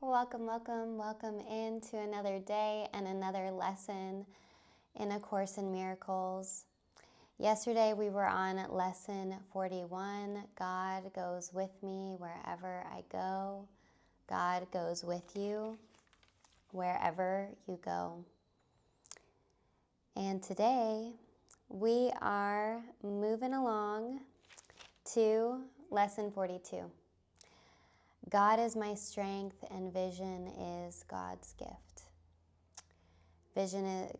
Welcome, welcome, welcome into another day and another lesson in A Course in Miracles. Yesterday we were on lesson 41, God goes with me wherever I go. God goes with you wherever you go. And today we are moving along to lesson 42. God is my strength and vision is God's gift.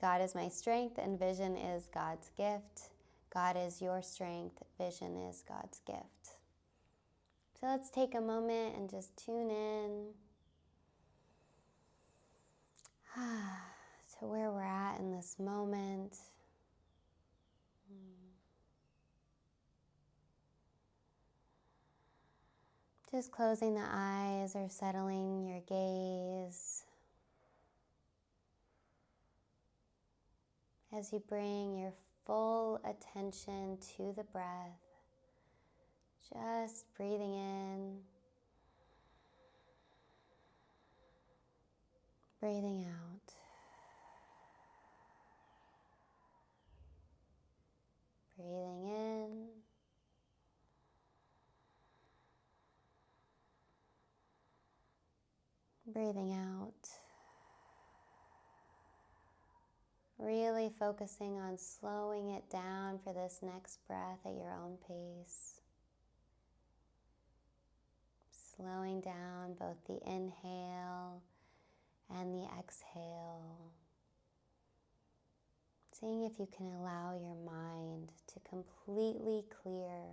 God is my strength and vision is God's gift. God is your strength, vision is God's gift. So let's take a moment and just tune in to where we're at in this moment. Just closing the eyes or settling your gaze as you bring your full attention to the breath. Just breathing in, breathing out. Breathing in. Breathing out. Really focusing on slowing it down for this next breath at your own pace. Slowing down both the inhale and the exhale. Seeing if you can allow your mind to completely clear.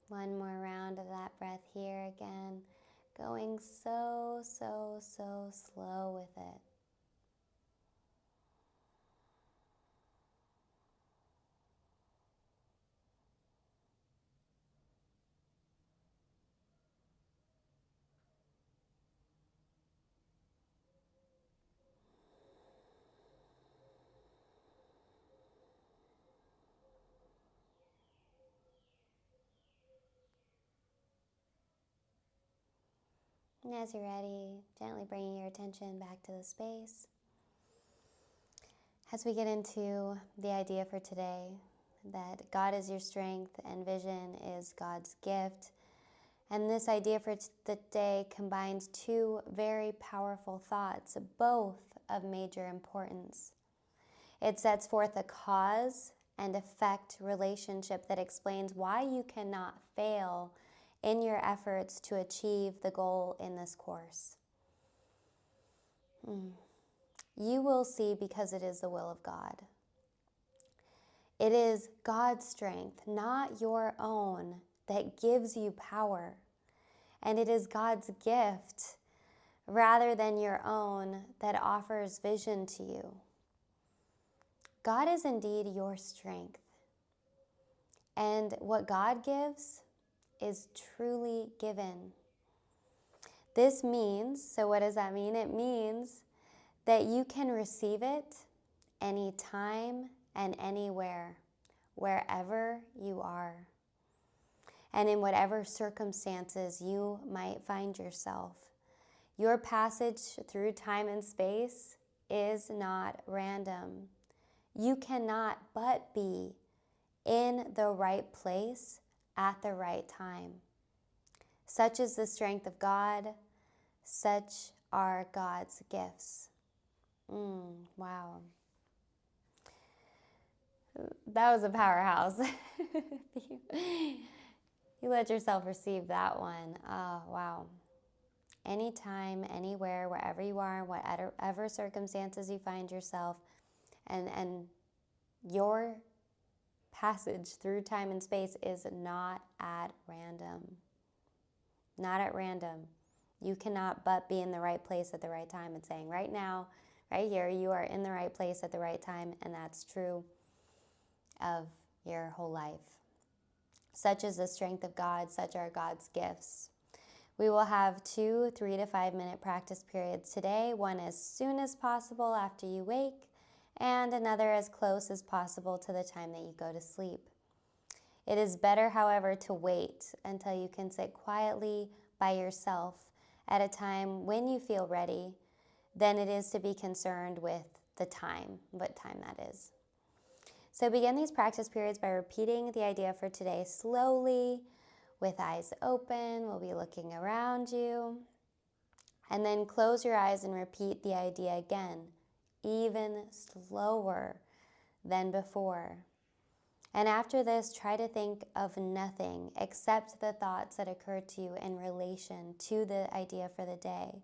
One more round of that breath here again. Going so slow with it. And as you're ready, gently bringing your attention back to the space. As we get into the idea for today, that God is your strength and vision is God's gift. And this idea for the day combines two very powerful thoughts, both of major importance. It sets forth a cause and effect relationship that explains why you cannot fail in your efforts to achieve the goal in this course. You will see because it is the will of God. It is God's strength, not your own, that gives you power. And it is God's gift, rather than your own, that offers vision to you. God is indeed your strength. And what God gives is truly given. This means, so what does that mean? It means that you can receive it anytime and anywhere, wherever you are. And in whatever circumstances you might find yourself. Your passage through time and space is not random. You cannot but be in the right place at the right time. Such is the strength of God. Such are God's gifts. Wow. That was a powerhouse. You let yourself receive that one. Oh, wow. Anytime, anywhere, wherever you are, whatever circumstances you find yourself, and your passage through time and space is not at random. Not at random. You cannot but be in the right place at the right time and saying, right now, right here. You are in the right place at the right time, and that's true of your whole life. Such is the strength of God, such are God's gifts. We will have 2 3 to 5 minute practice periods today, one as soon as possible after you wake, and another as close as possible to the time that you go to sleep. It is better, however, to wait until you can sit quietly by yourself at a time when you feel ready than it is to be concerned with the time, what time that is. So begin these practice periods by repeating the idea for today slowly, with eyes open. We'll be looking around you. And then close your eyes and repeat the idea again, even slower than before. And after this, try to think of nothing except the thoughts that occur to you in relation to the idea for the day.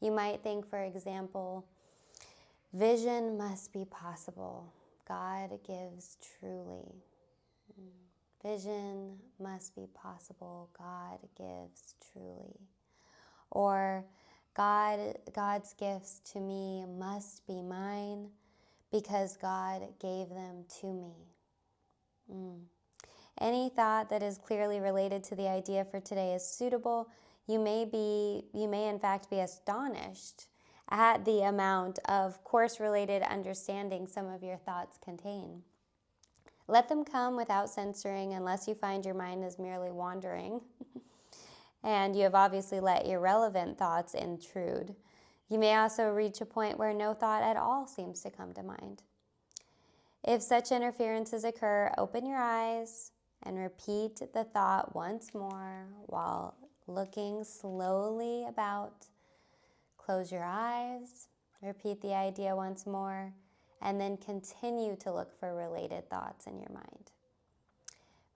You might think, for example, vision must be possible. God gives truly. Vision must be possible. God gives truly. Or God's gifts to me must be mine because God gave them to me. Any thought that is clearly related to the idea for today is suitable. You may in fact be astonished at the amount of course-related understanding some of your thoughts contain. Let them come without censoring unless you find your mind is merely wandering and you have obviously let irrelevant thoughts intrude. You may also reach a point where no thought at all seems to come to mind. If such interferences occur, open your eyes and repeat the thought once more while looking slowly about. Close your eyes, repeat the idea once more, and then continue to look for related thoughts in your mind.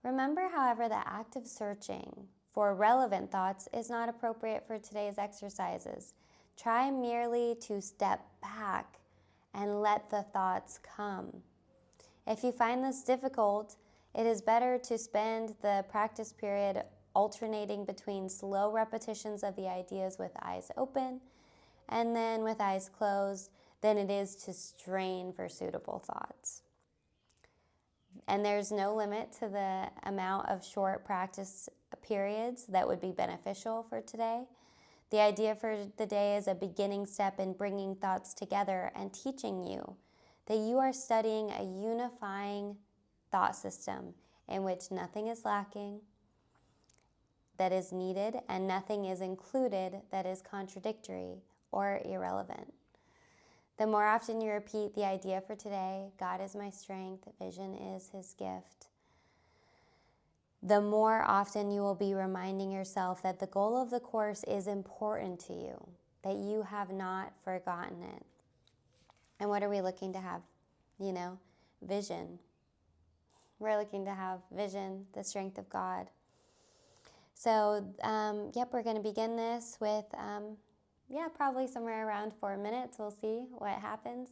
Remember, however, the act of searching for relevant thoughts is not appropriate for today's exercises. Try merely to step back and let the thoughts come. If you find this difficult, it is better to spend the practice period alternating between slow repetitions of the ideas with eyes open and then with eyes closed than it is to strain for suitable thoughts. And there's no limit to the amount of short practice periods that would be beneficial for today. The idea for the day is a beginning step in bringing thoughts together and teaching you that you are studying a unifying thought system in which nothing is lacking that is needed and nothing is included that is contradictory or irrelevant. The more often you repeat the idea for today, God is my strength, vision is his gift, the more often you will be reminding yourself that the goal of the course is important to you, that you have not forgotten it. And what are we looking to have? Vision. We're looking to have vision, the strength of God. So, we're going to begin this with, probably somewhere around 4 minutes. We'll see what happens.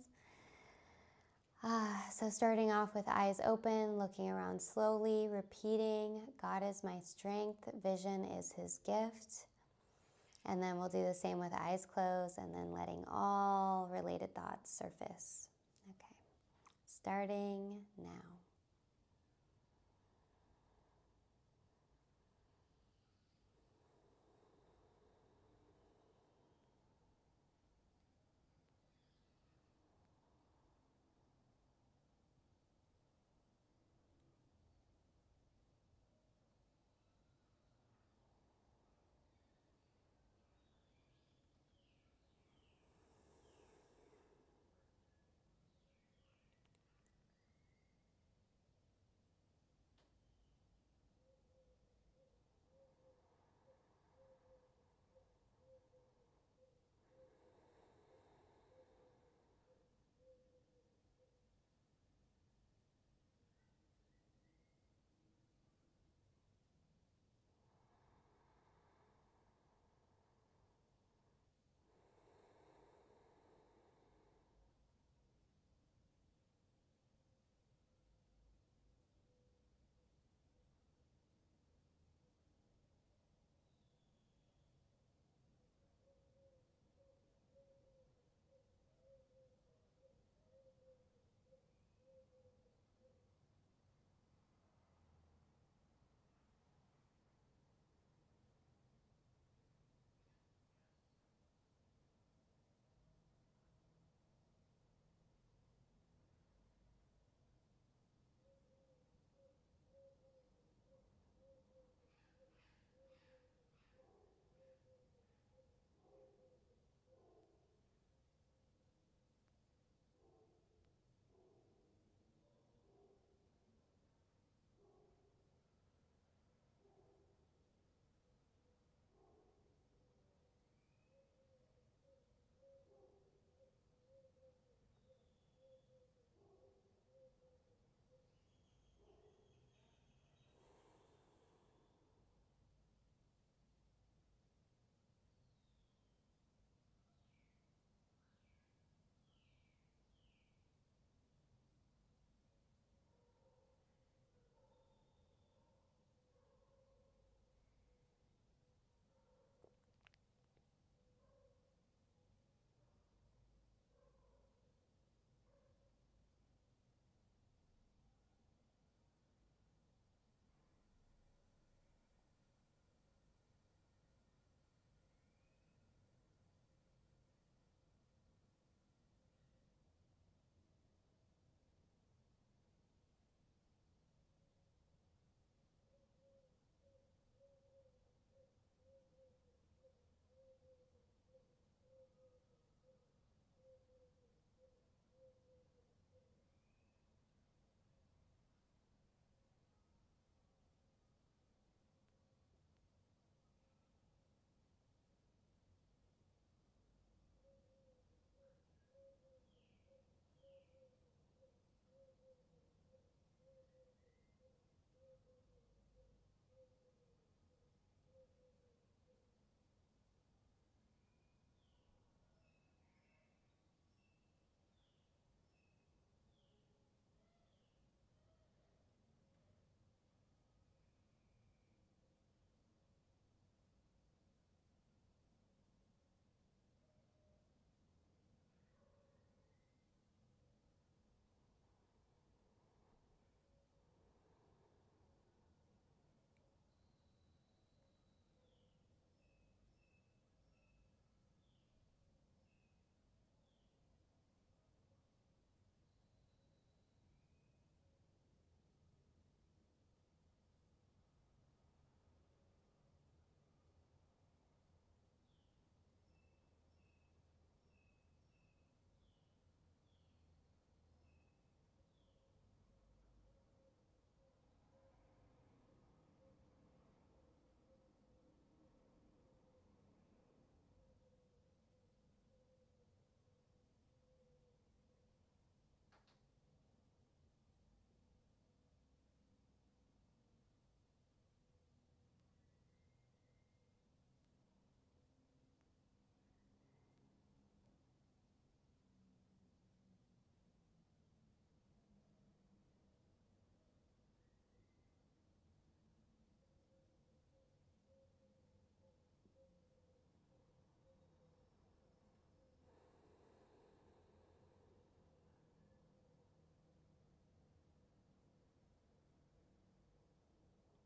So starting off with eyes open, looking around slowly, repeating, God is my strength, vision is his gift. And then we'll do the same with eyes closed and then letting all related thoughts surface. Okay, starting now.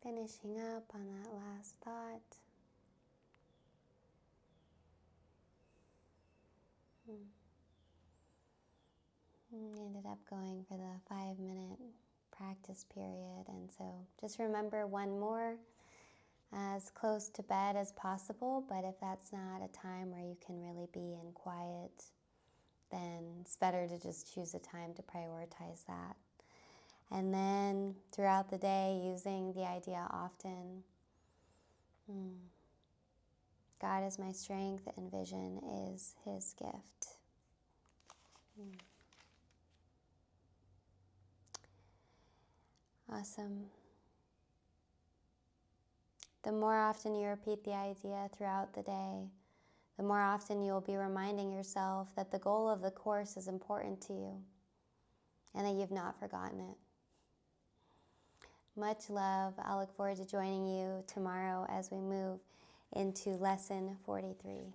Finishing up on that last thought. Ended up going for the 5-minute practice period, and so just remember one more as close to bed as possible, but if that's not a time where you can really be in quiet, then it's better to just choose a time to prioritize that. And then throughout the day, using the idea often, God is my strength and vision is His gift. Awesome. The more often you repeat the idea throughout the day, the more often you will be reminding yourself that the goal of the Course is important to you and that you've not forgotten it. Much love. I'll look forward to joining you tomorrow as we move into Lesson 43.